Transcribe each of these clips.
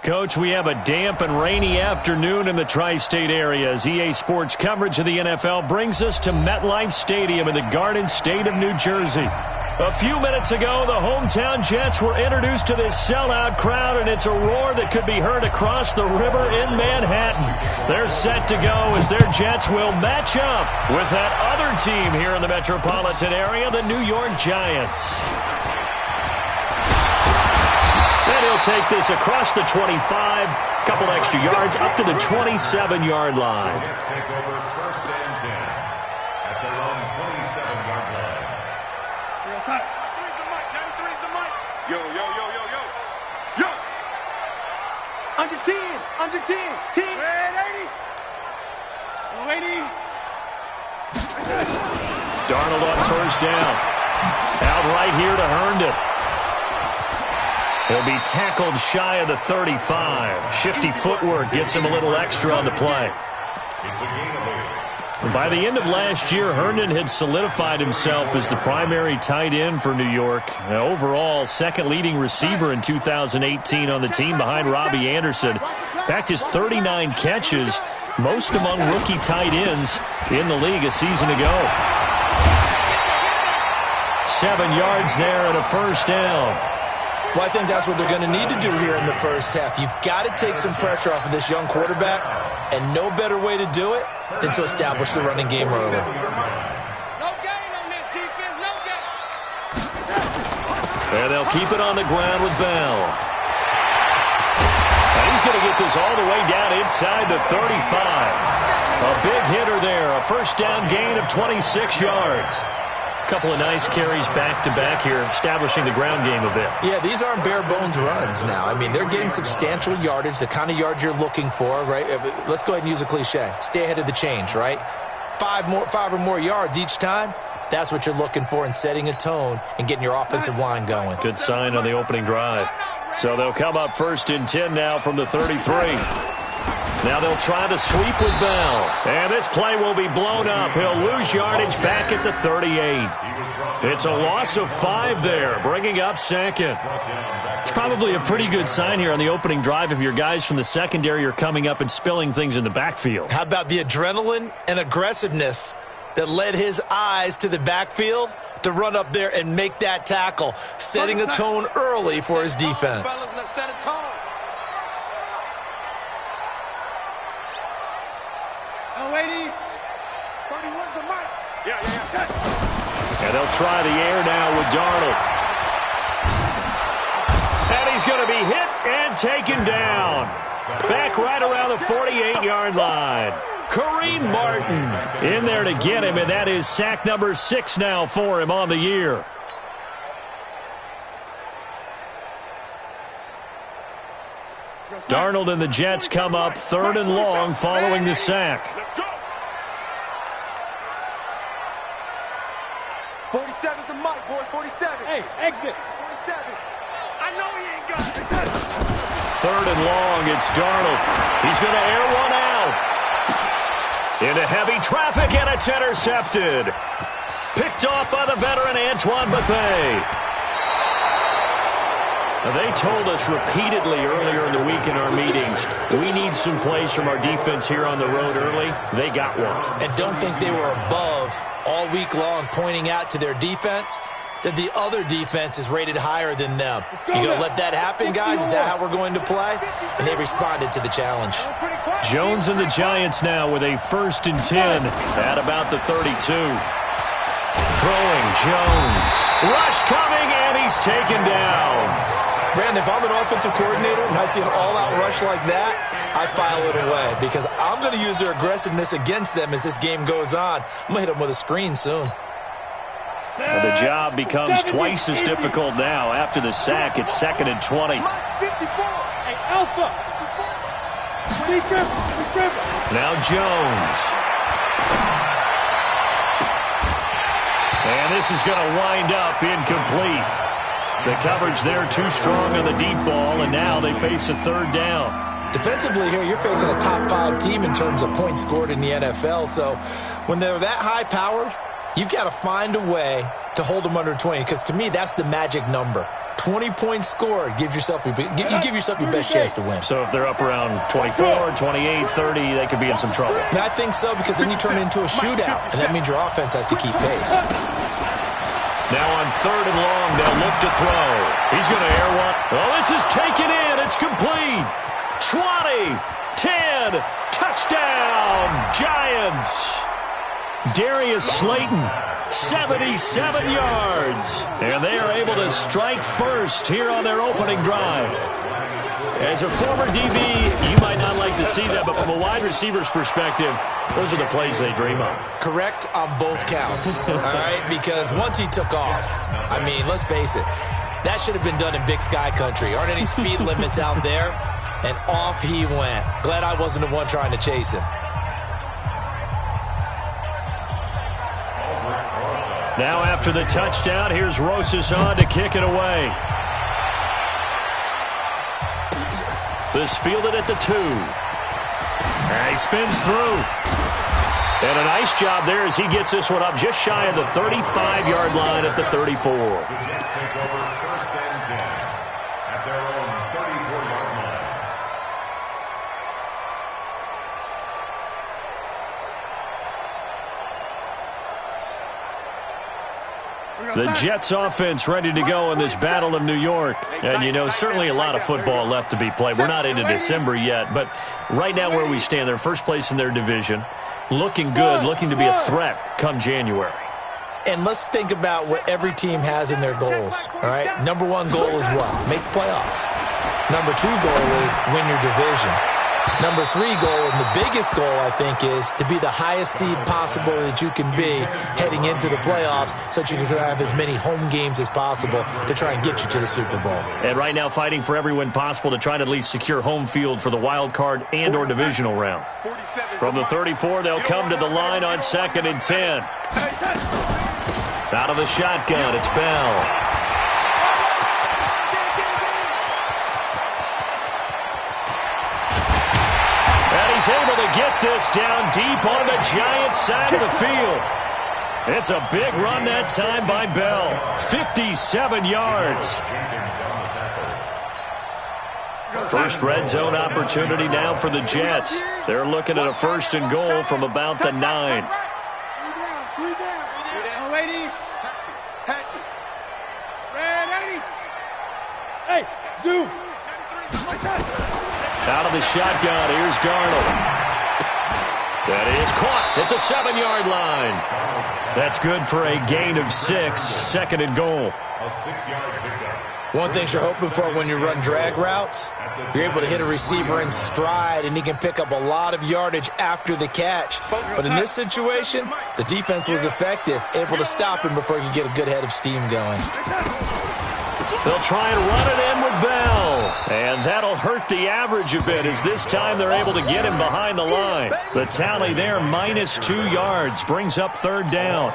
Coach, we have a damp and rainy afternoon in the tri-state area as EA Sports coverage of the NFL brings us to MetLife Stadium in the Garden State of New Jersey. A few minutes ago, the hometown Jets were introduced to this sellout crowd, and it's a roar that could be heard across the river in Manhattan. They're set to go as their Jets will match up with that other team here in the metropolitan area, the New York Giants. And he'll take this across the 25, a couple extra yards, up to the 27-yard line. Jets take over first and 10 at their own 27-yard line. Three's the mic, Johnny. Three's the mic. Yo. Under 10. 10. Red 80. Darnold on first down. Out right here to Herndon. He'll be tackled shy of the 35. Shifty footwork gets him a little extra on the play. It's a gain of 8. By the end of last year, Herndon had solidified himself as the primary tight end for New York. Overall, second leading receiver in 2018 on the team behind Robbie Anderson. In fact, his 39 catches, most among rookie tight ends in the league a season ago. 7 yards there and a first down. Well, I think that's what they're going to need to do here in the first half. You've got to take some pressure off of this young quarterback, and no better way to do it than to establish the running game early. No gain on this defense, no gain. And they'll keep it on the ground with Bell. And he's going to get this all the way down inside the 35. A big hitter there, a first down gain of 26 yards. Couple of nice carries back-to-back here, establishing the ground game a bit. Yeah, these aren't bare-bones runs now. I mean, they're getting substantial yardage, the kind of yards you're looking for, right? Let's go ahead and use a cliche. Stay ahead of the change, right? 5 or more yards each time. That's what you're looking for in setting a tone and getting your offensive line going. Good sign on the opening drive. So they'll come up first and 10 now from the 33. Now they'll try to sweep with Bell. And this play will be blown up. He'll lose yardage back at the 38. It's a loss of 5 there, bringing up second. It's probably a pretty good sign here on the opening drive if your guys from the secondary are coming up and spilling things in the backfield. How about the adrenaline and aggressiveness that led his eyes to the backfield to run up there and make that tackle, setting a tone early for his defense. And they'll try the air now with Darnold. And he's going to be hit and taken down. Back right around the 48-yard line. Kareem Martin in there to get him, and that is sack number 6 now for him on the year. Darnold and the Jets come up 3rd and long following the sack. 47's the mic, boys. 47. Hey, exit. 47. I know he ain't got it. 3rd and long, it's Darnold. He's going to air one out. Into heavy traffic, and it's intercepted. Picked off by the veteran Antoine Bethea. They told us repeatedly earlier in the week in our meetings, we need some plays from our defense here on the road early. They got one. And don't think they were above all week long pointing out to their defense that the other defense is rated higher than them. You going to let that happen, guys? Is that how we're going to play? And they responded to the challenge. Jones and the Giants now with a 1st and 10 at about the 32. Throwing Jones. Rush coming, and he's taken down. Brandon, if I'm an offensive coordinator and I see an all-out rush like that, I file it away because I'm going to use their aggressiveness against them as this game goes on. I'm going to hit them with a screen soon. Well, the job becomes twice as difficult now. After the sack, it's 2nd and 20. Now Jones. And this is going to wind up incomplete. The coverage there too strong on the deep ball, and now they face a 3rd down. Defensively here, you're facing a top 5 team in terms of points scored in the NFL. So when they're that high-powered, you've got to find a way to hold them under 20, because to me, that's the magic number. 20-point score, give yourself your best chance to win. So if they're up around 24, 28, 30, they could be in some trouble. I think so, because then you turn it into a shootout, and that means your offense has to keep pace. Now on 3rd and long, they'll look to throw. He's going to air one. Oh, this is taken in. It's complete. 20, 10, touchdown, Giants. Darius Slayton, 77 yards. And they are able to strike first here on their opening drive. As a former DB, you might not like to see that, but from a wide receiver's perspective, those are the plays they dream of. Correct on both counts, all right? Because once he took off, I mean, let's face it, that should have been done in Big Sky Country. Aren't any speed limits out there? And off he went. Glad I wasn't the one trying to chase him. Now after the touchdown, here's Rosas on to kick it away. This fielded at the 2. And he spins through. And a nice job there as he gets this one up just shy of the 35-yard line at the 34. The Jets take over 1st and 10 at their own 34-yard line. The Jets offense ready to go in this Battle of New York. And, you know, certainly a lot of football left to be played. We're not into December yet, but right now where we stand, they're first place in their division. Looking good, looking to be a threat come January. And let's think about what every team has in their goals, all right? Number 1 goal is what? Make the playoffs. Number 2 goal is win your division. Number 3 goal, and the biggest goal, I think, is to be the highest seed possible that you can be heading into the playoffs so that you can have as many home games as possible to try and get you to the Super Bowl. And right now fighting for every win possible to try to at least secure home field for the wild card and or divisional round. From the 34, they'll come to the line on 2nd and 10. Out of the shotgun, it's Bell. He's able to get this down deep on the Giants side of the field. It's a big run that time by Bell. 57 yards. First red zone opportunity now for the Jets. They're looking at a 1st and goal from about the 9. Hey, zoom. Out of the shotgun, here's Darnold. That is caught at the 7-yard line. That's good for a gain of 6, 2nd and goal. A 6-yard pickup. One thing you're hoping for when you run drag routes, you're able to hit a receiver in stride, and he can pick up a lot of yardage after the catch. But in this situation, the defense was effective, able to stop him before he could get a good head of steam going. They'll try and run it in with Bell. And that'll hurt the average a bit as this time they're able to get him behind the line. The tally there, -2 yards, brings up 3rd down.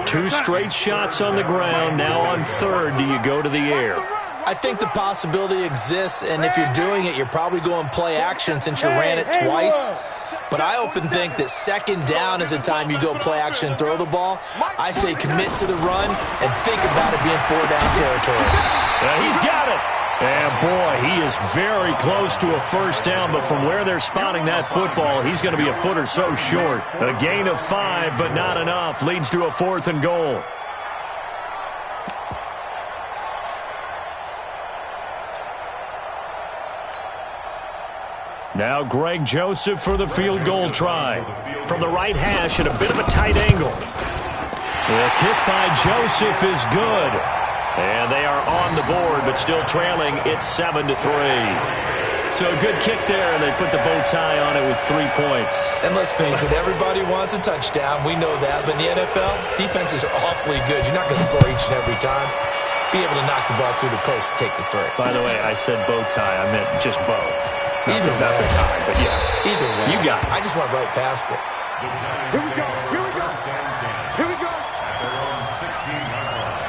2 straight shots on the ground. Now on 3rd, do you go to the air? I think the possibility exists, and if you're doing it, you're probably going play action since you ran it twice. But I often think that 2nd down is the time you go play action and throw the ball. I say commit to the run and think about it being 4-down territory. He's got it. And, boy, he is very close to a 1st down, but from where they're spotting that football, he's going to be a foot or so short. A gain of 5, but not enough, leads to a 4th and goal. Now Greg Joseph for the field goal try. From the right hash at a bit of a tight angle. The kick by Joseph is good. And they are on the board, but still trailing. It's 7-3. So a good kick there, and they put the bow tie on it with 3 points. And let's face it, everybody wants a touchdown. We know that. But in the NFL, defenses are awfully good. You're not going to score each and every time. Be able to knock the ball through the post and take the 3. By the way, I said bow tie. I meant just bow. Either not the tie, but yeah. Either way. You got it. I just went right past it. Here we go. Here we go. Here we go. At their own 16-yard line.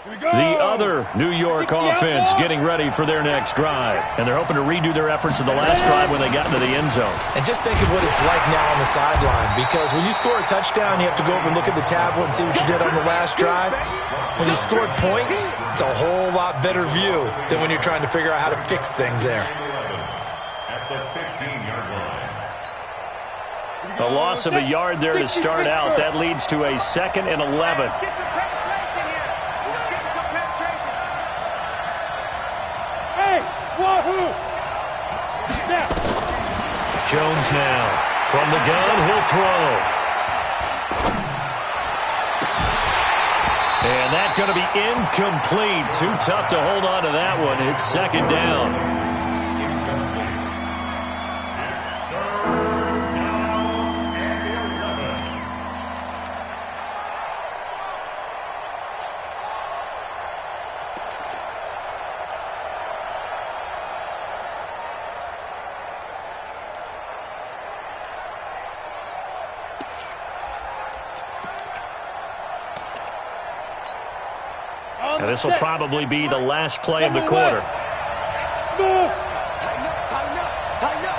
The other New York offense getting ready for their next drive. And they're hoping to redo their efforts in the last drive when they got into the end zone. And just think of what it's like now on the sideline, because when you score a touchdown, you have to go over and look at the tablet and see what you did on the last drive. When you scored points, it's a whole lot better view than when you're trying to figure out how to fix things there. At the 15-yard line. A loss of a yard there to start out. That leads to a 2nd and 11. Get some penetration here. Get some penetration. Hey, wahoo! Now. Jones now. From the gun, he'll throw. And that's going to be incomplete. Too tough to hold on to that one. It's 2nd down. And this will probably be the last play of the quarter. Tighten up, tighten up, tighten up.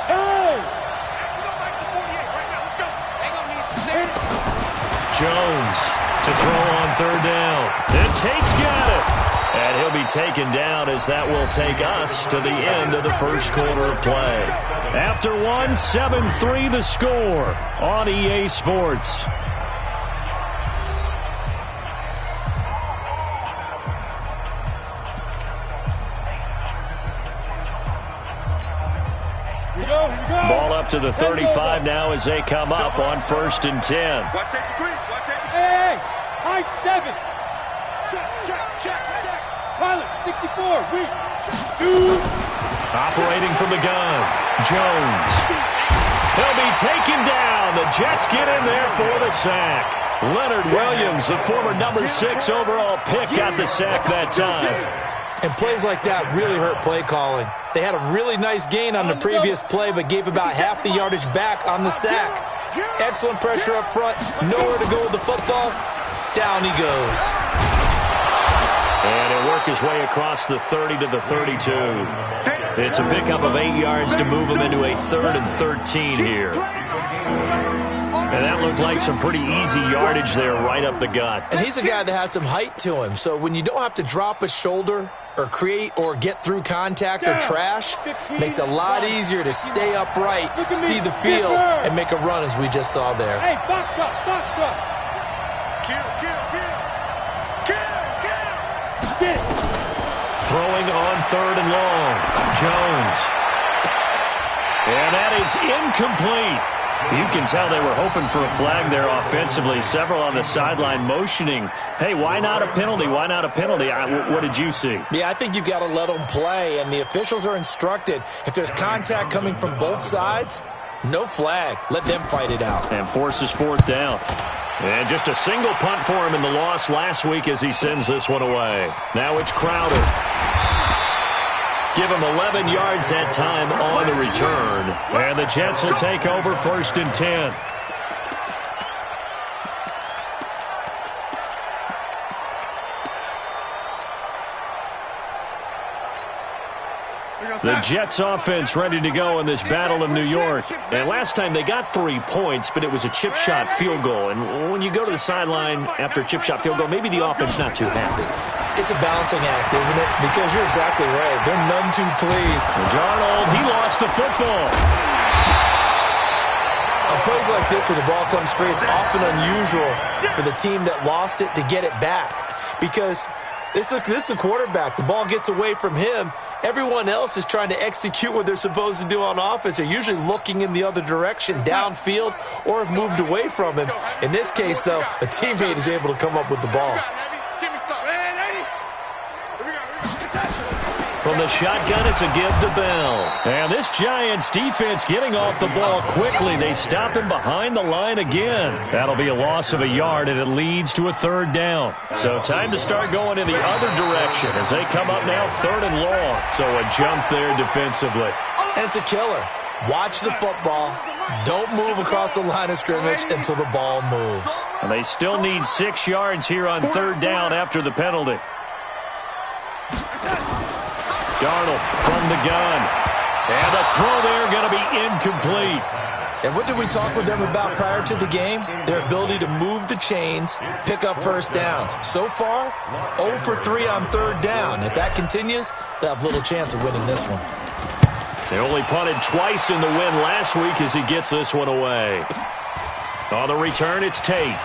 Hey! We don't like the 48 right now. Let's go. Hang on, Jones to throw on 3rd down. And Tate's got it. And he'll be taken down as that will take us to the end of the first quarter of play. After 7-3 the score on EA Sports. Ball up to the 35 now as they come up on 1st and 10. Watch safety 3. Watch safety 3. Hey, high 7. Check. Pilot, 64. Weak. Shoot. Operating from the gun. Jones. He'll be taken down. The Jets get in there for the sack. Leonard Williams, the former number 6 overall pick, got the sack that time. And plays like that really hurt play calling. They had a really nice gain on the previous play, but gave about half the yardage back on the sack. Excellent pressure up front. Nowhere to go with the football. Down he goes. And he'll work his way across the 30 to the 32. It's a pickup of 8 yards to move him into a 3rd and 13 here. And that looked like some pretty easy yardage there right up the gut. And he's a guy that has some height to him. So when you don't have to drop a shoulder or create or get through contact or trash, makes it a lot easier to stay upright, see the field, and make a run as we just saw there. Hey, box truck. Kill. Get it. Throwing on 3rd and long. Jones. And that is incomplete. You can tell they were hoping for a flag there offensively. Several on the sideline motioning, hey, why not a penalty? Why not a penalty? What did you see? Yeah, I think you've got to let them play, and the officials are instructed. If there's contact coming from both sides, no flag. Let them fight it out. And forces 4th down. And just a single punt for him in the loss last week as he sends this one away. Now it's Crowder. Give him 11 yards that time on the return. And the Jets will take over 1st and 10. The Jets offense ready to go in this battle of New York. And last time they got 3 points, but it was a chip shot field goal. And when you go to the sideline after a chip shot field goal, maybe the offense not too happy. It's a balancing act, isn't it? Because you're exactly right. They're none too pleased. Darnold, he lost the football. On plays like this, when the ball comes free, it's often unusual for the team that lost it to get it back. Because this is the quarterback. The ball gets away from him. Everyone else is trying to execute what they're supposed to do on offense. They're usually looking in the other direction, downfield, or have moved away from him. In this case, though, a teammate is able to come up with the ball. From the shotgun, it's a give to Bell. And this Giants defense getting off the ball quickly. They stop him behind the line again. That'll be a loss of a yard, and it leads to a 3rd down. So time to start going in the other direction as they come up now 3rd and long. So a jump there defensively. And it's a killer. Watch the football, Don't move across the line of scrimmage until the ball moves. And they still need 6 yards here on third down after the penalty. Darnold from the gun. And the throw there going to be incomplete. And what did we talk with them about prior to the game? Their ability to move the chains, pick up first downs. So far, 0 for 3 on third down. If that continues, they'll have little chance of winning this one. They only punted twice in the win last week as he gets this one away. On the return, it's Tate.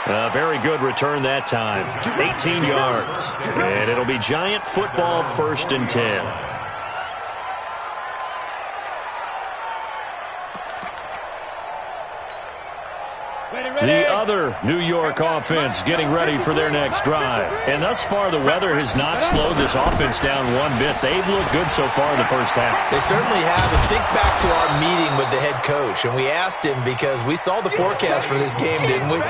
A very good return that time. 18 yards. And it'll be Giant football, 1st and 10. The other New York offense getting ready for their next drive. And thus far, the weather has not slowed this offense down one bit. They've looked good so far in the first half. They certainly have. And think back to our meeting with the head coach. And we asked him because we saw the forecast for this game, didn't we?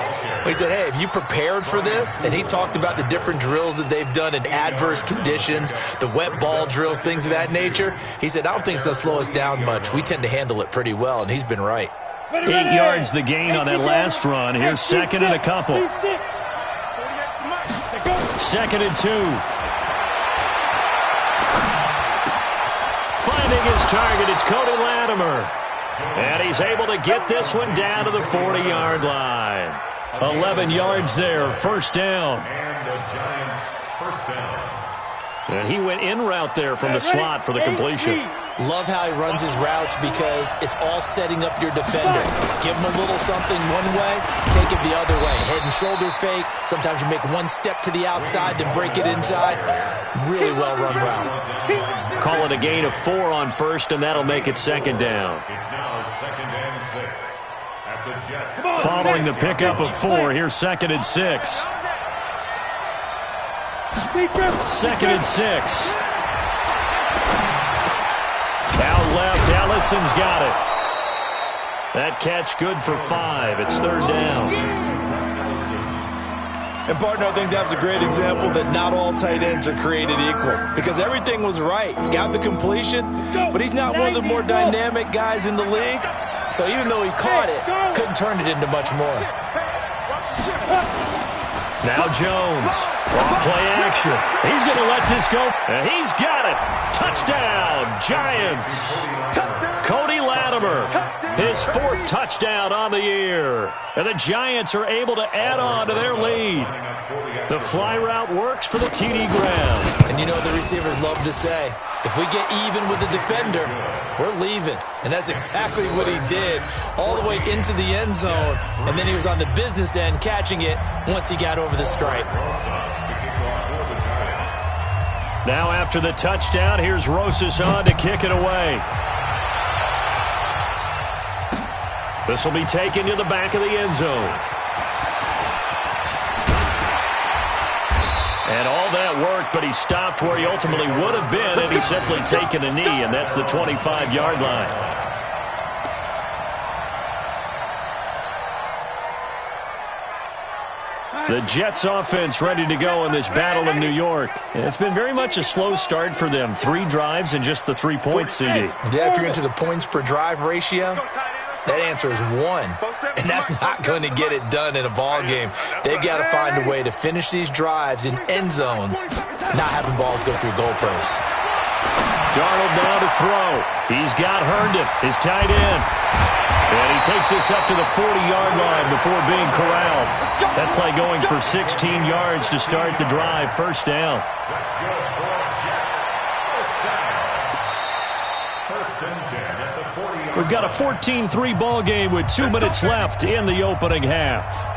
We said, hey, have you prepared for this? And he talked about the different drills that they've done in adverse conditions, the wet ball drills, things of that nature. He said, I don't think it's going to slow us down much. We tend to handle it pretty well, and he's been right. 8 yards the gain on that last run. Here's 2nd and a couple. 2nd and 2. Finding his target, it's Cody Latimer. And he's able to get this one down to the 40-yard line. 11 yards there, 1st down. And the Giants, 1st down. And he went in route there from the slot for the completion. Love how he runs his routes because it's all setting up your defender. Give him a little something one way, take it the other way. Head and shoulder fake. Sometimes you make one step to the outside, then break it inside. Really well-run route. Call it a gain of 4 on 1st, and that'll make it 2nd down. It's now 2nd and 6 at the Jets. Following the pickup of 4, here's 2nd and 6. 2nd and 6. Out left, Allison's got it. That catch good for 5. It's 3rd down. And, partner, I think that was a great example that not all tight ends are created equal because everything was right. Got the completion, but he's not one of the more dynamic guys in the league. So even though he caught it, couldn't turn it into much more. Now Jones. On play action. He's going to let this go. And he's got it. Touchdown, Giants. Cody Latimer, his 4th touchdown on the year. And the Giants are able to add on to their lead. The fly route works for the TD ground. And you know the receivers love to say, if we get even with the defender, we're leaving. And that's exactly what he did all the way into the end zone. And then he was on the business end catching it once he got over the stripe. Now after the touchdown, here's Rosas on to kick it away. This will be taken to the back of the end zone. And all that worked, but he stopped where he ultimately would have been, and he's simply taken a knee, and that's the 25-yard line. The Jets offense ready to go in this battle in New York. And it's been very much a slow start for them. 3 drives and just the 3 points, CD. Yeah, if you're into the points per drive ratio, that answer is 1. And that's not going to get it done in a ball game. They've got to find a way to finish these drives in end zones, not having balls go through goalposts. Darnold now to throw. He's got Herndon, his tight end. And he takes this up to the 40-yard line before being corralled. That play going for 16 yards to start the drive. 1st down. That's good for Jets. 1st and 10 at the 40-yard line. We've got a 14-3 ball game with 2 minutes left in the opening half.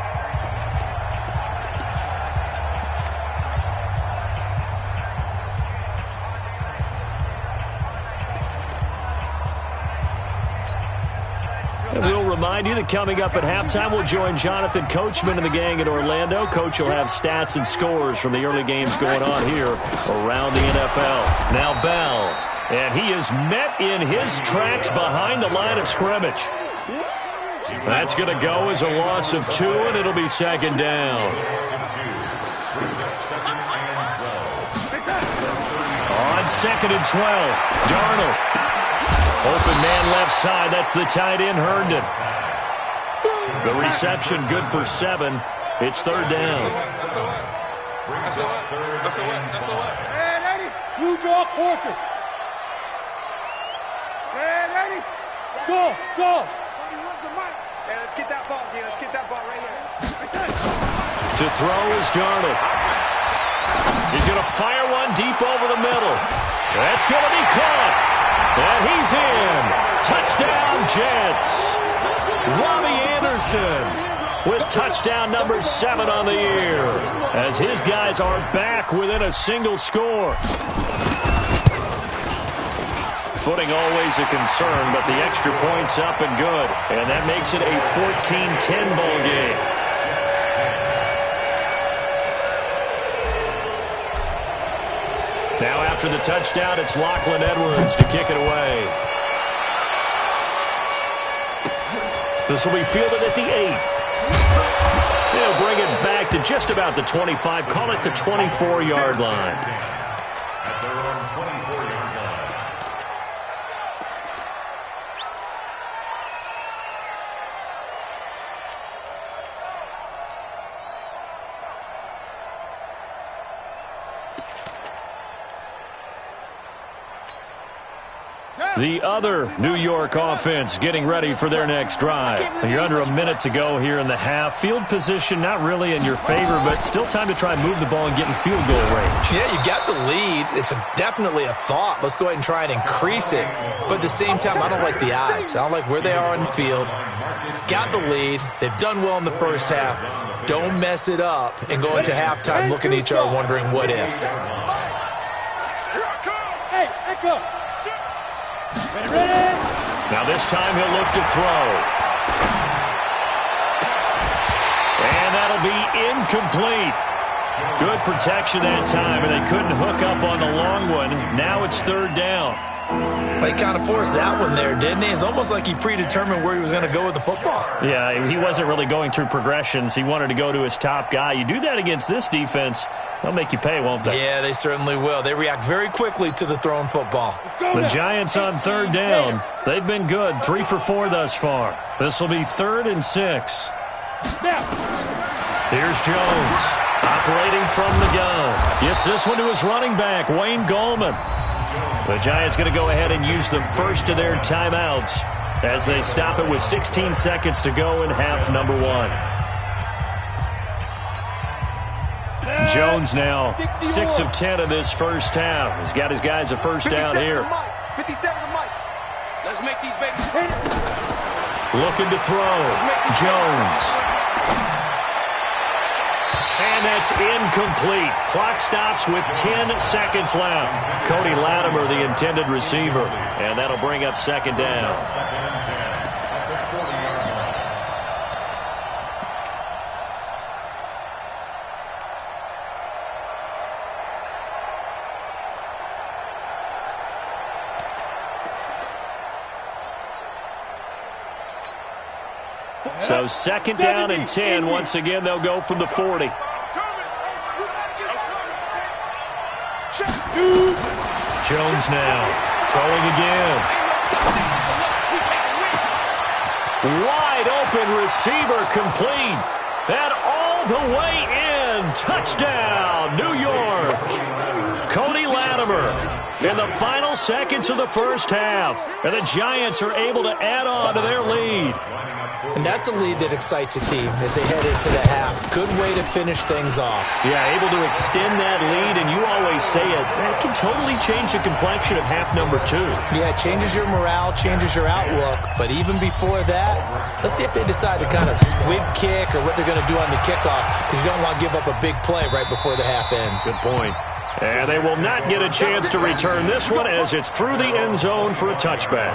And we'll remind you that coming up at halftime, we'll join Jonathan Coachman and the gang in Orlando. Coach will have stats and scores from the early games going on here around the NFL. Now Bell, and he is met in his tracks behind the line of scrimmage. That's going to go as a loss of 2, and it'll be 2nd down. On On 2nd and 12, Darnold. Open man left side. That's the tight end, Herndon. The reception good for 7. It's 3rd down. You draw quarters. Go, go. Hey, let's get that ball, dude. Let's get that ball right here. To throw is Darnold. He's going to fire one deep over the middle. That's going to be caught. And he's in. Touchdown, Jets. Robbie Anderson with touchdown number 7 on the year, as his guys are back within a single score. Footing always a concern, but the extra point's up and good. And that makes it a 14-10 ball game. Now after the touchdown, it's Lachlan Edwards to kick it away. This will be fielded at the 8. They'll bring it back to just about the 25. Call it the 24-yard line. At their own 24-yard line. The other New York offense getting ready for their next drive. You're under a minute to go here in the half. Field position not really in your favor, but still time to try and move the ball and get in field goal range. Yeah, you got the lead. It's definitely a thought. Let's go ahead and try and increase it. But at the same time, I don't like the odds. I don't like where they are on the field. Got the lead. They've done well in the first half. Don't mess it up and go into halftime looking at each other wondering what if. Hey, Echo. Ready? Now this time he'll look to throw. And that'll be incomplete. Good protection that time, and they couldn't hook up on the long one. Now it's 3rd down. They kind of forced that one there, didn't he? It's almost like he predetermined where he was going to go with the football. Yeah, he wasn't really going through progressions. He wanted to go to his top guy. You do that against this defense, they'll make you pay, won't they? Yeah, they certainly will. They react very quickly to the thrown football. The Giants on 3rd down. They've been good, 3 for 4 thus far. This will be 3rd and 6. Here's Jones, operating from the gun. Gets this one to his running back, Wayne Gallman. The Giants going to go ahead and use the first of their timeouts as they stop it with 16 seconds to go in half number 1. Jones now 6 of 10 of this first half. He's got his guys a first down here. 57 to Mike. Let's make these babies. Looking to throw. Jones. And that's incomplete. Clock stops with 10 seconds left. Cody Latimer, the intended receiver. And that'll bring up 2nd down. So 2nd down and 10. Once again, they'll go from the 40. Jones now throwing again. Wide open receiver complete. And all the way in. Touchdown, New York. Cody Latimer in the final seconds of the first half. And the Giants are able to add on to their lead. And that's a lead that excites a team as they head into the half. Good way to finish things off. Yeah, able to extend that lead, and you always say it, that can totally change the complexion of half number 2. Yeah, it changes your morale, changes your outlook. But even before that, let's see if they decide to kind of squib kick or what they're going to do on the kickoff, because you don't want to give up a big play right before the half ends. Good point. And they will not get a chance to return this one as it's through the end zone for a touchback.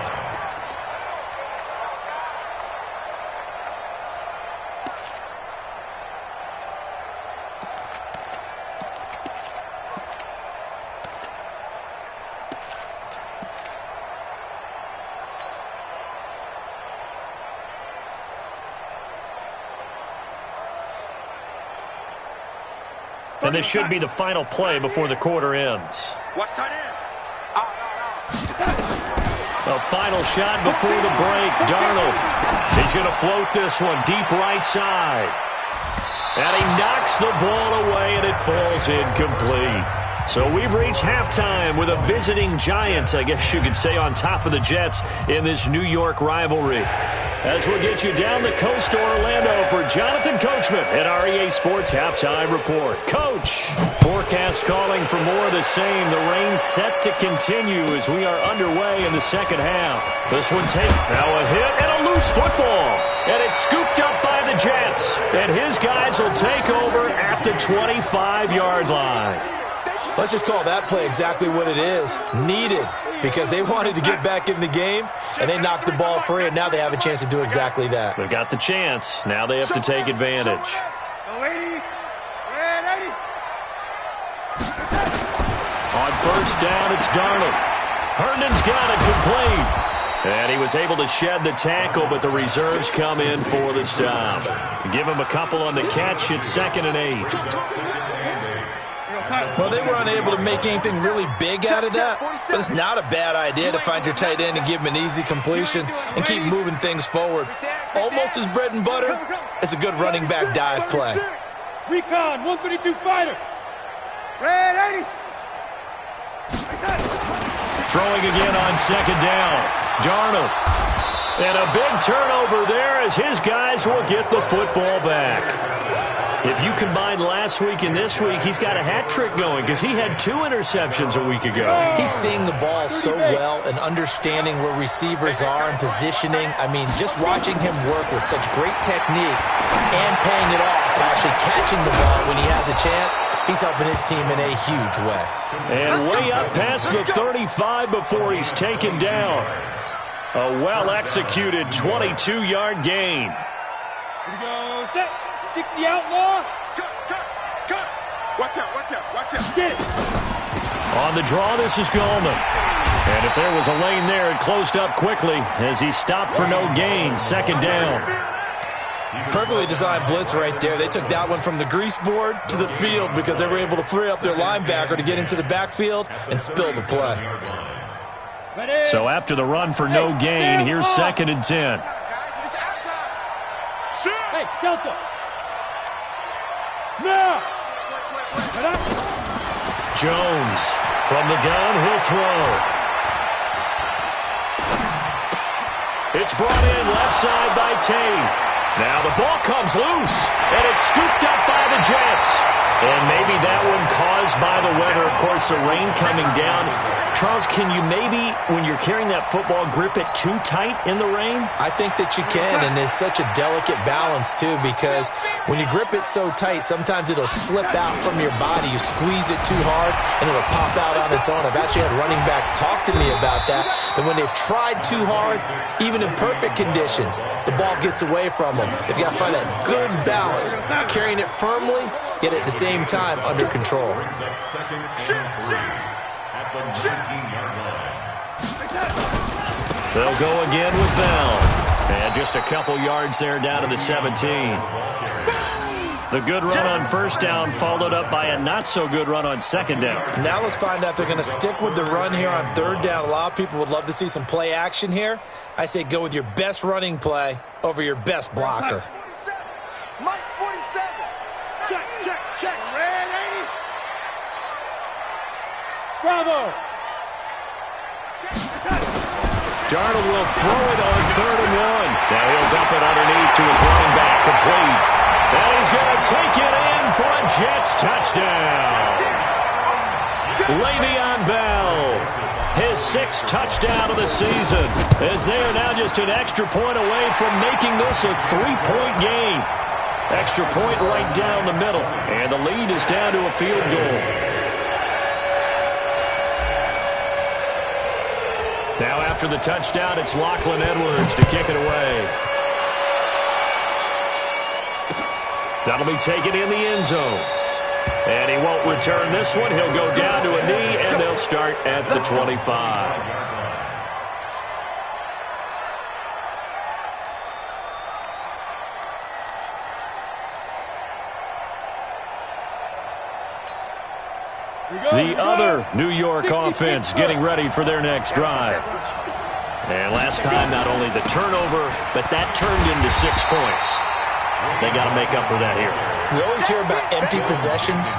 And this should be the final play before the quarter ends. Watch tight end. A final shot before the break. Darnold. He's going to float this one deep right side. And he knocks the ball away, and it falls incomplete. So we've reached halftime with a visiting Giants, I guess you could say, on top of the Jets in this New York rivalry. As we'll get you down the coast to Orlando for Jonathan Coachman at our EA Sports Halftime Report. Coach, forecast calling for more of the same. The rain set to continue as we are underway in the second half. This one now a hit and a loose football. And it's scooped up by the Jets. And his guys will take over at the 25-yard line. Let's just call that play exactly what it is. Needed, because they wanted to get back in the game, and they knocked the ball free, and now they have a chance to do exactly that. They've got the chance. Now they have to take advantage. On first down, it's Darnold. Herndon's got it complete. And he was able to shed the tackle, but the reserves come in for the stop. Give him a couple on the catch. It's 2nd and 8. Well, they were unable to make anything really big out of that, but it's not a bad idea to find your tight end and give him an easy completion and keep moving things forward. Almost as bread and butter, it's a good running back dive play. Recon, 132 fighter. Red 80. Throwing again on 2nd down. Darnold. And a big turnover there as his guys will get the football back. If you combine last week and this week, he's got a hat trick going because he had 2 interceptions a week ago. He's seeing the ball so well and understanding where receivers are and positioning. I mean, just watching him work with such great technique and paying it off by actually catching the ball when he has a chance, he's helping his team in a huge way. And way up past the 35 before he's taken down. A well-executed 22-yard gain. Here we go, set. 60 outlaw. Cut. Watch out. Get it. On the draw, this is Goldman. And if there was a lane there, it closed up quickly as he stopped for no gain. 2nd down. Perfectly designed blitz right there. They took that one from the grease board to the field because they were able to free up their linebacker to get into the backfield and spill the play. So after the run for no gain, here's 2nd and 10. Hey, Delta. Now! Jones from the gun, he'll throw. It's brought in left side by Tate. Now the ball comes loose, and it's scooped up by the Jets. And maybe that one caused by the weather, of course, the rain coming down. Charles, can you maybe, when you're carrying that football, grip it too tight in the rain? I think that you can, and it's such a delicate balance, too, because when you grip it so tight, sometimes it'll slip out from your body. You squeeze it too hard, and it'll pop out on its own. I've actually had running backs talk to me about that when they've tried too hard, even in perfect conditions, the ball gets away from them. They've got to find that good balance, carrying it firmly, yet at the same time under control. They'll go again with Bell. And just a couple yards there down to the 17. The good run on first down followed up by a not-so-good run on 2nd down. Now let's find out if they're going to stick with the run here on 3rd down. A lot of people would love to see some play action here. I say go with your best running play over your best blocker. Mike 47. Check. Red 80. Bravo. Darnold will throw it on 3rd and 1. Now he'll dump it underneath to his running back, complete. And he's going to take it in for a Jets touchdown. Le'Veon Bell, his 6th touchdown of the season, as they are now just an extra point away from making this a 3-point game. Extra point right down the middle, and the lead is down to a field goal. Now after the touchdown, it's Lachlan Edwards to kick it away. That'll be taken in the end zone. And he won't return this one. He'll go down to a knee, and they'll start at the 25. The other New York offense getting ready for their next drive. And last time, not only the turnover, but that turned into 6 points. They got to make up for that here. We always hear about empty possessions,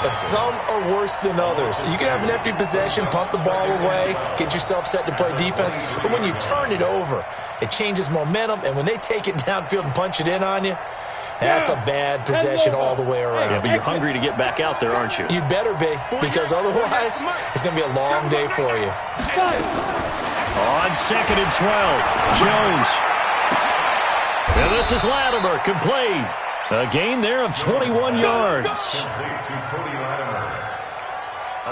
but some are worse than others. You can have an empty possession, punt the ball away, get yourself set to play defense, but when you turn it over, it changes momentum, and when they take it downfield and punch it in on you, that's a bad possession all the way around. Yeah, but you're hungry to get back out there, aren't you? You better be, because otherwise, it's going to be a long day for you. On 2nd and 12, Jones. And this is Latimer, complete. A gain there of 21 yards.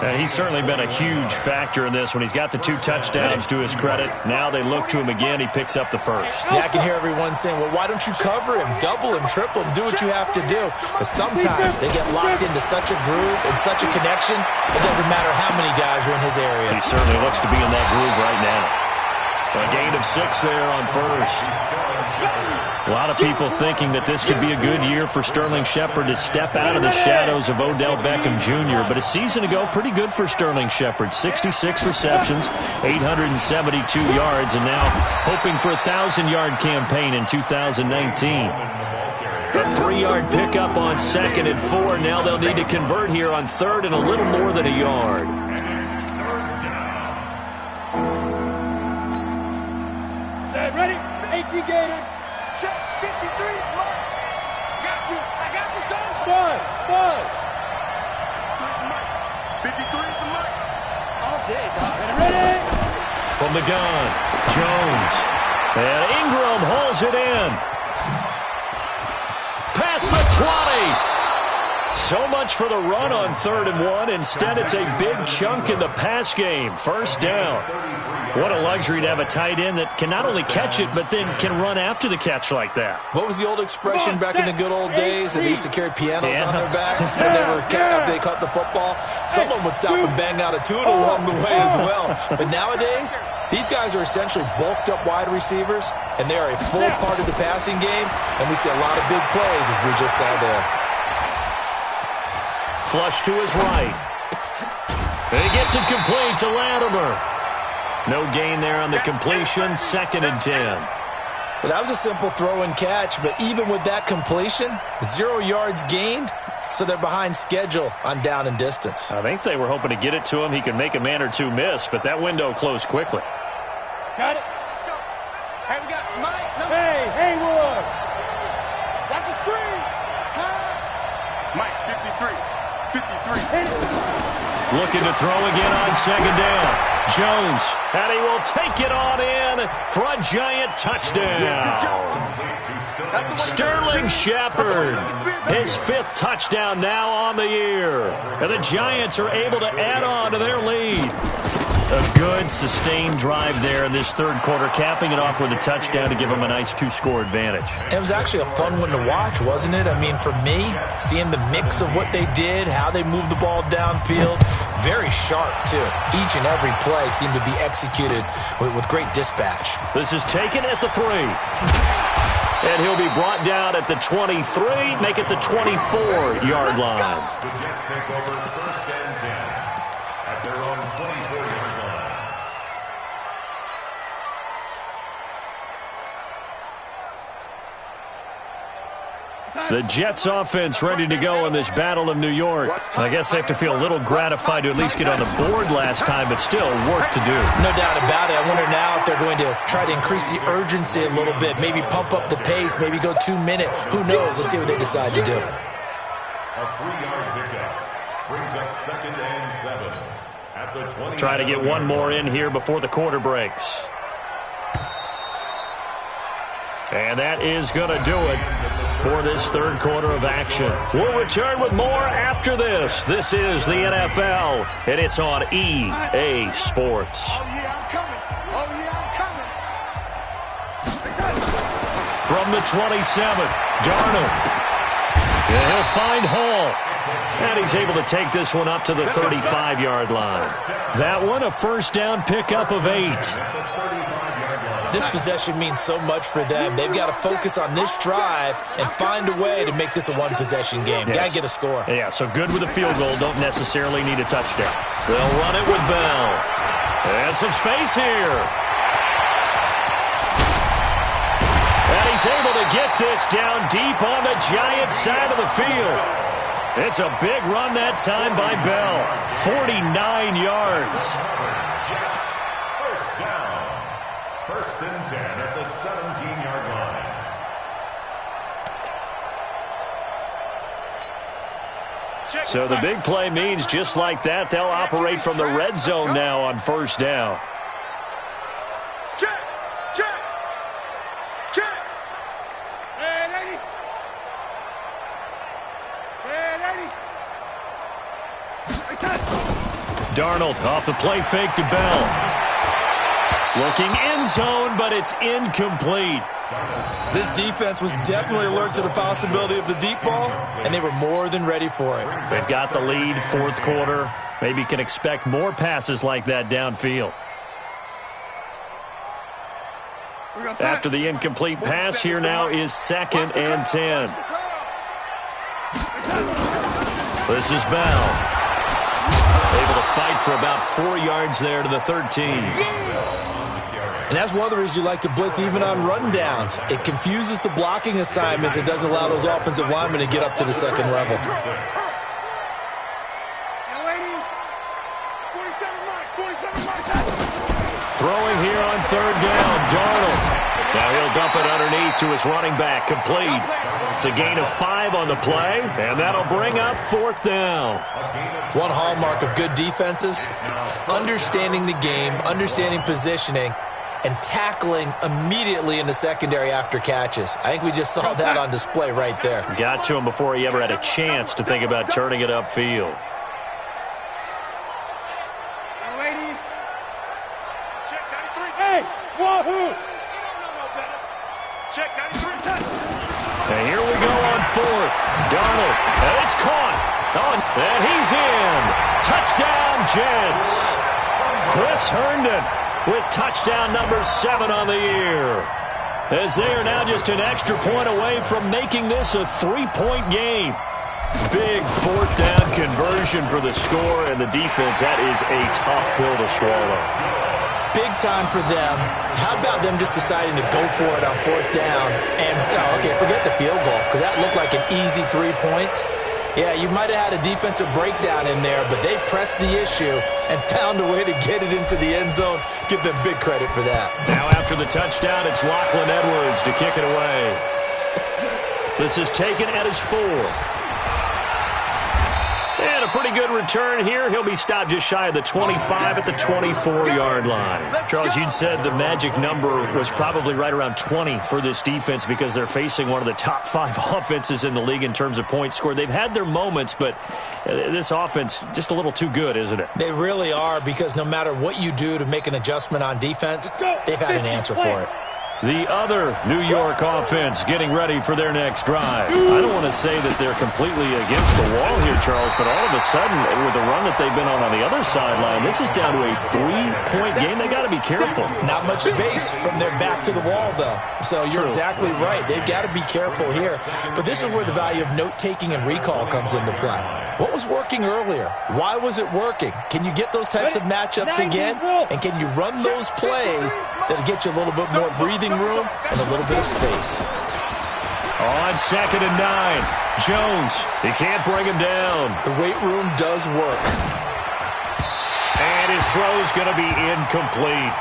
And he's certainly been a huge factor in this when he's got the 2 touchdowns to his credit. Now they look to him again. He picks up the first. Yeah, I can hear everyone saying, well, why don't you cover him, double him, triple him, do what you have to do. But sometimes they get locked into such a groove and such a connection, it doesn't matter how many guys are in his area. He certainly looks to be in that groove right now. A gain of 6 there on first. A lot of people thinking that this could be a good year for Sterling Shepard to step out of the shadows of Odell Beckham Jr. But a season ago, pretty good for Sterling Shepard. 66 receptions, 872 yards, and now hoping for a 1,000-yard campaign in 2019. A 3-yard pickup on 2nd and 4. Now they'll need to convert here on 3rd and a little more than a yard. Ready? 18 Gator. Check 53, Mark. Got you. I got you, son. Bud. 53 is the mark. All day, dog. Ready? From the gun, Jones. And Ingram hauls it in. Past the 20. So much for the run on 3rd and 1. Instead, it's a big chunk in the pass game. First down. What a luxury to have a tight end that can not only catch it, but then can run after the catch like that. What was the old expression back in the good old days? That they used to carry pianos on their backs whenever they caught the football. Someone would stop and bang out a tune along the way as well. But nowadays, these guys are essentially bulked up wide receivers, and they are a full part of the passing game, and we see a lot of big plays as we just saw there. Flush to his right. And he gets it complete to Latimer. No gain there on the completion, 2nd and 10. Well, that was a simple throw and catch, but even with that completion, 0 yards gained, so they're behind schedule on down and distance. I think they were hoping to get it to him. He could make a man or 2 miss, but that window closed quickly. Got it. Let's go. Hey, we got Mike. Hey, Haywood. Got the screen. Pass. Mike, 53. Looking to throw again on 2nd down. Jones, and he will take it on in for a giant touchdown. Sterling Shepard, his 5th touchdown now on the year. And the Giants are able to add on to their lead. A good, sustained drive there in this 3rd quarter, capping it off with a touchdown to give them a nice 2-score advantage. It was actually a fun one to watch, wasn't it? I mean, for me, seeing the mix of what they did, how they moved the ball downfield, very sharp, too. Each and every play seemed to be executed with great dispatch. This is taken at the 3. And he'll be brought down at the 23, make it the 24-yard line. The Jets take over 1st and 10 at their own 24-yard line. The Jets offense ready to go in this Battle of New York. I guess they have to feel a little gratified to at least get on the board last time, but still work to do. No doubt about it. I wonder now if they're going to try to increase the urgency a little bit, maybe pump up the pace, maybe go 2-minute. Who knows? Let's see what they decide to do. A 3-yard pickup brings up 2nd and 7 at the 20. Try to get one more in here before the quarter breaks. And that is going to do it for this 3rd quarter of action. We'll return with more after this. This is the NFL, and it's on EA Sports. Oh, yeah, I'm coming. From the 27, Darnold. And he'll find Hall. And he's able to take this one up to the 35-yard line. That one, a 1st down pickup of 8. This possession means so much for them. They've got to focus on this drive and find a way to make this a 1-possession game. Yes. Got to get a score. Yeah, so good with a field goal. Don't necessarily need a touchdown. They'll run it with Bell. And some space here. he's able to get this down deep on the Giants' side of the field. It's a big run that time by Bell. 49 yards. First down. First and 10 at the 17-yard line. So the big play means just like that, they'll operate from the red zone now on first down. Check. Check. Check. Hey, lady. Darnold off the play fake to Bell. Looking end zone, but it's incomplete. This defense was definitely alert to the possibility of the deep ball, and they were more than ready for it. They've got the lead, fourth quarter. Maybe can expect more passes like that downfield. After the incomplete pass, here now is 2nd and 10. This is Bell. Able to fight for about 4 yards there to the 13. And that's one of the reasons you like to blitz even on rundowns. It confuses the blocking assignments. It doesn't allow those offensive linemen to get up to the second level. Throwing here on third down, Darnold. Now he'll dump it underneath to his running back, complete. It's a gain of 5 on the play, and that'll bring up fourth down. One hallmark of good defenses is understanding the game, understanding positioning, and tackling immediately in the secondary after catches. I think we just saw that on display right there. Got to him before he ever had a chance to think about turning it upfield. Check 93. Hey, wahoo! Check 93. And here we go on fourth. Darnold, and it's caught. Oh, and he's in. Touchdown, Jets. Chris Herndon with touchdown number 7 on the year. As they are now just an extra point away from making this a 3-point game. Big fourth down conversion for the score, and the defense, that is a tough pill to swallow. Big time for them. How about them just deciding to go for it on fourth down? And, okay, forget the field goal, because that looked like an easy 3 points. Yeah, you might have had a defensive breakdown in there, but they pressed the issue and found a way to get it into the end zone. Give them big credit for that. Now after the touchdown, it's Lachlan Edwards to kick it away. This is taken at his 4. And a pretty good return here. He'll be stopped just shy of the 25 at the 24-yard line. Charles, you'd said the magic number was probably right around 20 for this defense because they're facing one of the top 5 offenses in the league in terms of points scored. They've had their moments, but this offense just a little too good, isn't it? They really are, because no matter what you do to make an adjustment on defense, they've had an answer for it. The other New York offense getting ready for their next drive. I don't want to say that they're completely against the wall here, Charles, but all of a sudden, with the run that they've been on the other sideline, this is down to a 3-point game. They got to be careful. Not much space from their back to the wall, though. So you're exactly right. They've got to be careful here. But this is where the value of note-taking and recall comes into play. What was working earlier? Why was it working? Can you get those types of matchups again? And can you run those plays that'll get you a little bit more breathing room and a little bit of space? On 2nd and 9, Jones, he can't bring him down. The weight room does work. And his throw's going to be incomplete.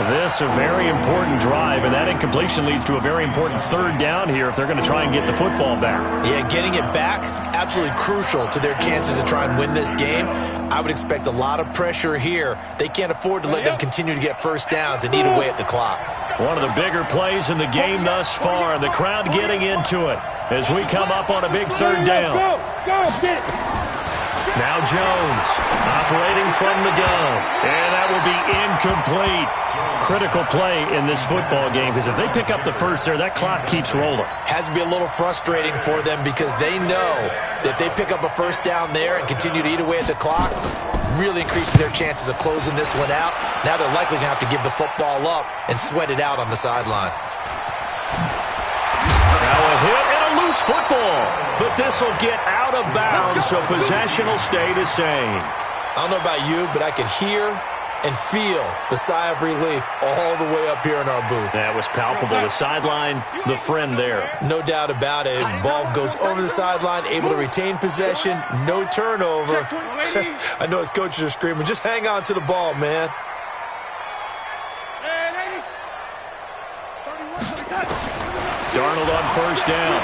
This a very important drive, and that incompletion leads to a very important third down here if they're going to try and get the football back. Yeah, getting it back, absolutely crucial to their chances to try and win this game. I would expect a lot of pressure here. They can't afford to let them continue to get first downs and eat away at the clock. One of the bigger plays in the game thus far, and the crowd getting into it as we come up on a big third down. Go, get it. Now Jones operating from the gun, and that will be incomplete. Critical play in this football game, because if they pick up the first there, that clock keeps rolling. Has to be a little frustrating for them, because they know that if they pick up a first down there and continue to eat away at the clock, really increases their chances of closing this one out. Now they're likely going to have to give the football up and sweat it out on the sideline. Now a hit and a loose football, but this will get out of bounds, so possession will stay the same. I don't know about you, but I could hear and feel the sigh of relief all the way up here in our booth. That was palpable. The sideline, the friend there. No doubt about it. Ball goes over the sideline, able to retain possession, no turnover. I know his coaches are screaming, just hang on to the ball, man. Darnold on first down.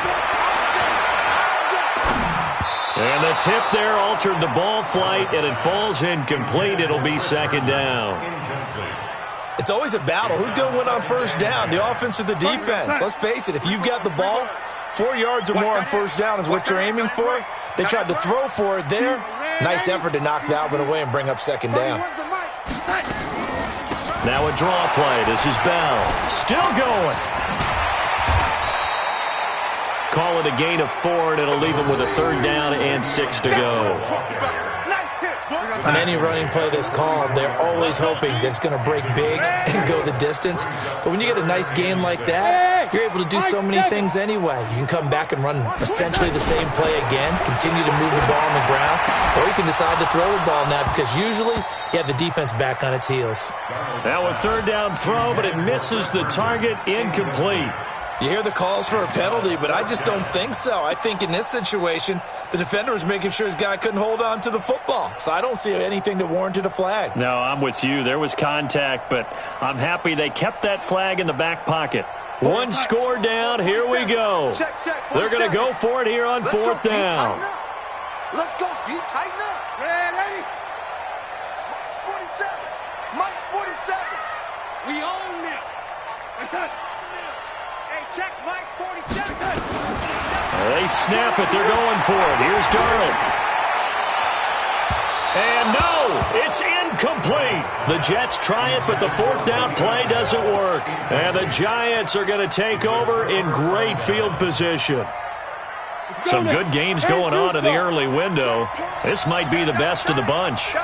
And the tip there altered the ball flight, and it falls incomplete. It'll be second down. It's always a battle. Who's going to win on first down, the offense or the defense? Let's face it, if you've got the ball, 4 yards or more on first down is what you're aiming for. They tried to throw for it there. Nice effort to knock that one away and bring up second down. Now a draw play. This is Bell. Still going. Call it a gain of 4, and it'll leave him with a third down and 6 to go. On any running play that's called, they're always hoping that it's going to break big and go the distance. But when you get a nice game like that, you're able to do so many things anyway. You can come back and run essentially the same play again, continue to move the ball on the ground, or you can decide to throw the ball now because usually you have the defense back on its heels. Now a third down throw, but it misses the target, incomplete. You hear the calls for a penalty, but I just don't think so. I think in this situation, the defender was making sure his guy couldn't hold on to the football. So I don't see anything that warranted a flag. No, I'm with you. There was contact, but I'm happy they kept that flag in the back pocket. One score down. Here we go. They're going to go for it here on fourth down. Let's go, deep, tighten up. Ready? Mike's 47. We own this. What's that? Hey, check Mike 47. They snap it. They're going for it. Here's Darnold. And no, it's incomplete. The Jets try it, but the fourth down play doesn't work. And the Giants are going to take over in great field position. Some good games going on in the early window. This might be the best of the bunch.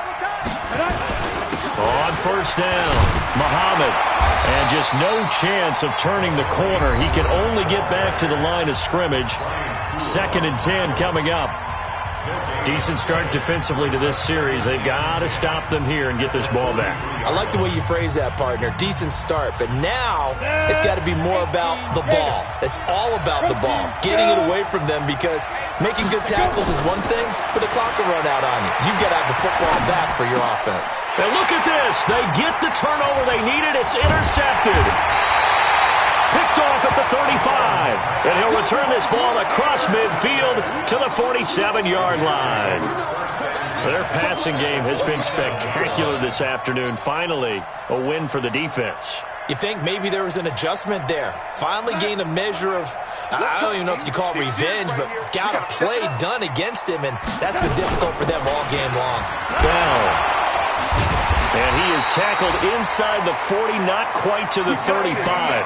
On first down, Muhammad. And just no chance of turning the corner. He can only get back to the line of scrimmage. 2nd and 10 coming up. Decent start defensively to this series. They've got to stop them here and get this ball back. I like the way you phrase that, partner. Decent start. But now it's got to be more about the ball. It's all about the ball. Getting it away from them because making good tackles is one thing, but the clock will run out on you. You've got to have the football back for your offense. And look at this. They get the turnover they needed. It's intercepted. Picked off at the 35. And he'll return this ball across midfield to the 47-yard line. Their passing game has been spectacular this afternoon. Finally, a win for the defense. You think maybe there was an adjustment there. Finally gained a measure of, I don't even know if you call it revenge, but got a play done against him, and that's been difficult for them all game long. Bell. And he is tackled inside the 40, not quite to the 35.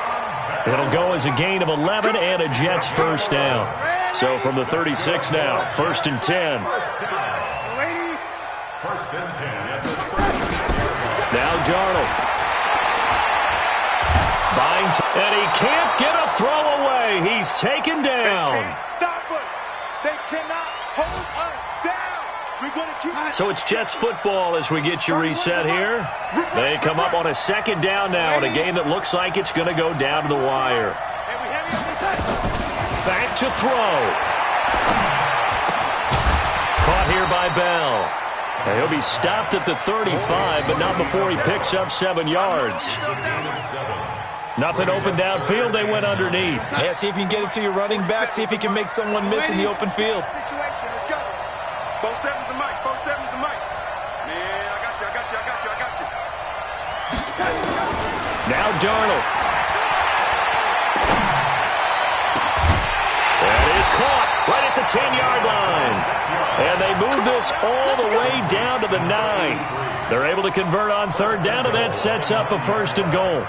It'll go as a gain of 11 and a Jets first down. So from the 36 now, 1st and 10. Now Darnold. Binds, and he can't get a throw away. He's taken down. They can't stop us. They cannot hold us down. We're going to keep. So it's Jets football as we get you reset here. They come up on a 2nd down now in a game that looks like it's going to go down to the wire. Back to throw. Caught here by Bell. And he'll be stopped at the 35, but not before he picks up 7 yards. Nothing open downfield. They went underneath. Yeah, see if you can get it to your running back. See if you can make someone miss in the open field. Let's go. Both sevens to Mike. Both sevens to Mike. Man, I got you. Now Darnold. That is caught right at the 10-yard line. And they move this all the way down to the 9. They're able to convert on 3rd down, and that sets up a 1st and goal.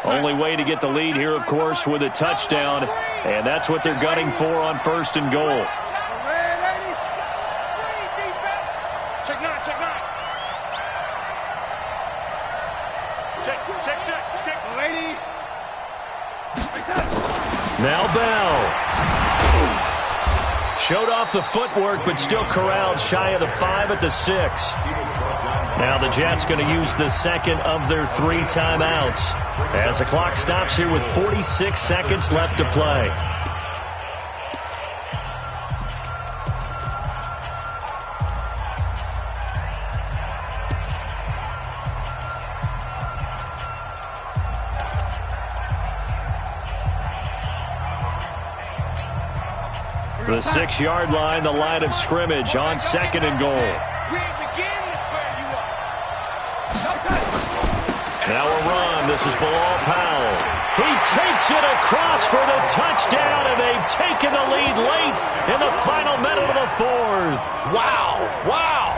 Only way to get the lead here, of course, with a touchdown. And that's what they're gunning for on 1st and goal. Check 9. Check. Lady. Now Bell. Showed off the footwork, but still corralled shy of the 5 at the 6. Now the Jets going to use the second of their 3 timeouts as the clock stops here with 46 seconds left to play. The 6-yard line, the line of scrimmage on 2nd and goal. Now a run. This is Bilal Powell. He takes it across for the touchdown, and they've taken the lead late in the final minute of the 4th. Wow. Wow.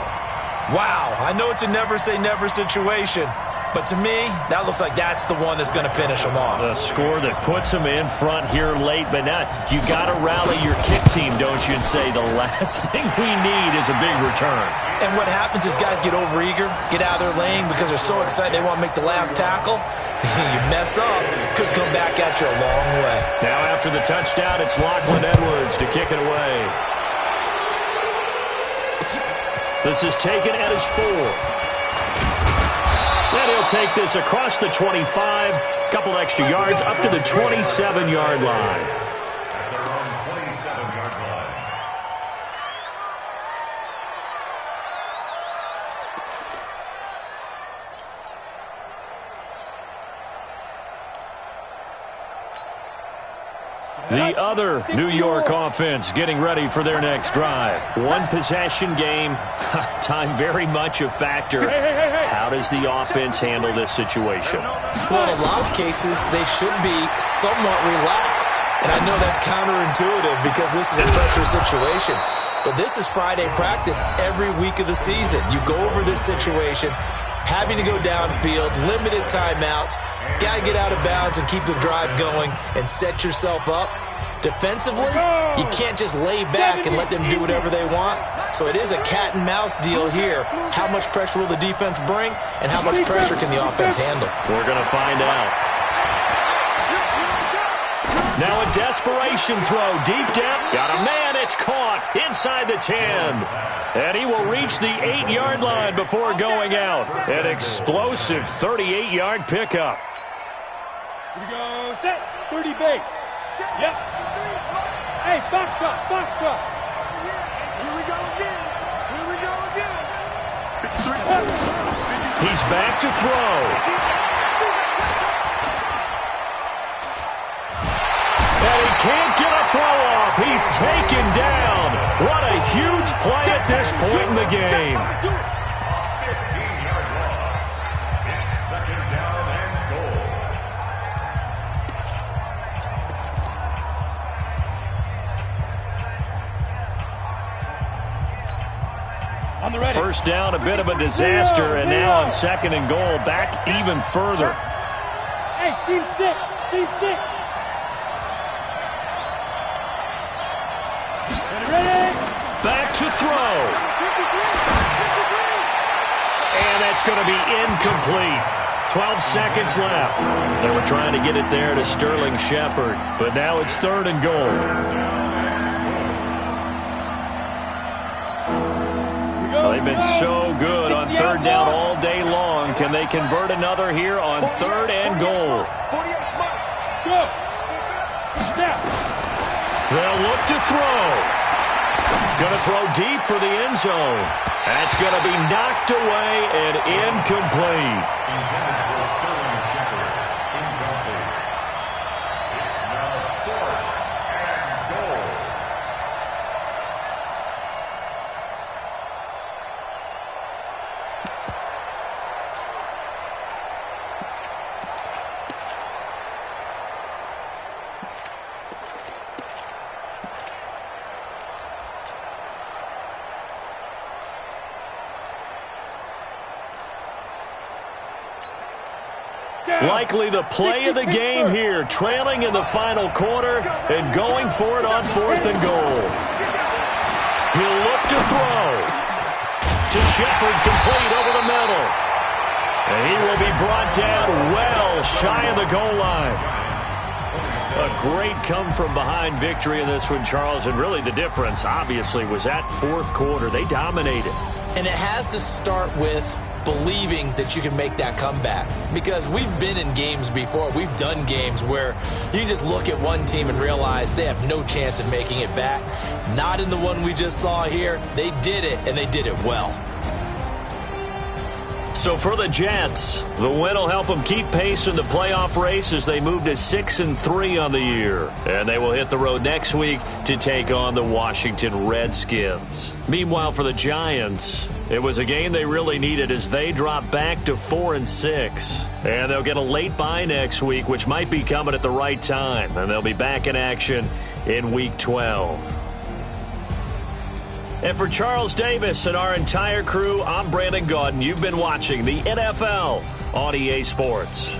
Wow. I know it's a never-say-never situation, but to me, that looks like that's the one that's going to finish them off. The score that puts them in front here late, but now you got to rally your kick team, don't you, and say the last thing we need is a big return. And what happens is guys get overeager, get out of their lane because they're so excited they want to make the last tackle. You mess up, could come back at you a long way. Now after the touchdown, it's Lachlan Edwards to kick it away. This is taken at his 4. And he'll take this across the 25, couple extra yards up to the 27-yard line. At their own 27-yard line. The other New York offense getting ready for their next drive. One possession game, time very much a factor. How does the offense handle this situation? Well, in a lot of cases, they should be somewhat relaxed. And I know that's counterintuitive because this is a pressure situation. But this is Friday practice every week of the season. You go over this situation, having to go downfield, limited timeouts, got to get out of bounds and keep the drive going and set yourself up. Defensively, you can't just lay back and let them do whatever they want. So it is a cat and mouse deal here. How much pressure will the defense bring, and how much pressure can the offense handle? We're going to find out. Now a desperation throw deep down. Got a man. It's caught inside the 10. And he will reach the 8-yard line before going out. An explosive 38-yard pickup. Here we go. Set. 30 base. Yep. Hey, box drop. Here we go again. He's back to throw. And he can't get a throw off. He's taken down. What a huge play at this point in the game. 15-yard loss. It's 2nd down and goal. On the ready. First down, a bit of a disaster, and now on 2nd and goal, back even further. Hey, team 6. Ready? Back to throw. And that's going to be incomplete. 12 seconds left. They were trying to get it there to Sterling Shepard, but now it's 3rd and goal. They've been so good on 3rd down all day long. Can they convert another here on 3rd and goal? Go. Snap. They'll look to throw. Going to throw deep for the end zone. That's going to be knocked away and incomplete. Intended for Sterling Shepard. Incomplete. It's now 4th and goal. Likely the play of the game here, trailing in the final quarter and going for it on 4th and goal. He'll look to throw. To Shepard, complete over the middle. And he will be brought down well shy of the goal line. A great come-from-behind victory in this one, Charles, and really the difference, obviously, was that fourth quarter. They dominated. And it has to start with believing that you can make that comeback. Because we've been in games before. We've done games where you just look at one team and realize they have no chance of making it back. Not in the one we just saw here. They did it, and they did it well. So for the Jets, the win will help them keep pace in the playoff race as they move to 6-3 on the year. And they will hit the road next week to take on the Washington Redskins. Meanwhile, for the Giants, it was a game they really needed as they drop back to 4-6. And they'll get a late bye next week, which might be coming at the right time. And they'll be back in action in Week 12. And for Charles Davis and our entire crew, I'm Brandon Gaudin. You've been watching the NFL on EA Sports.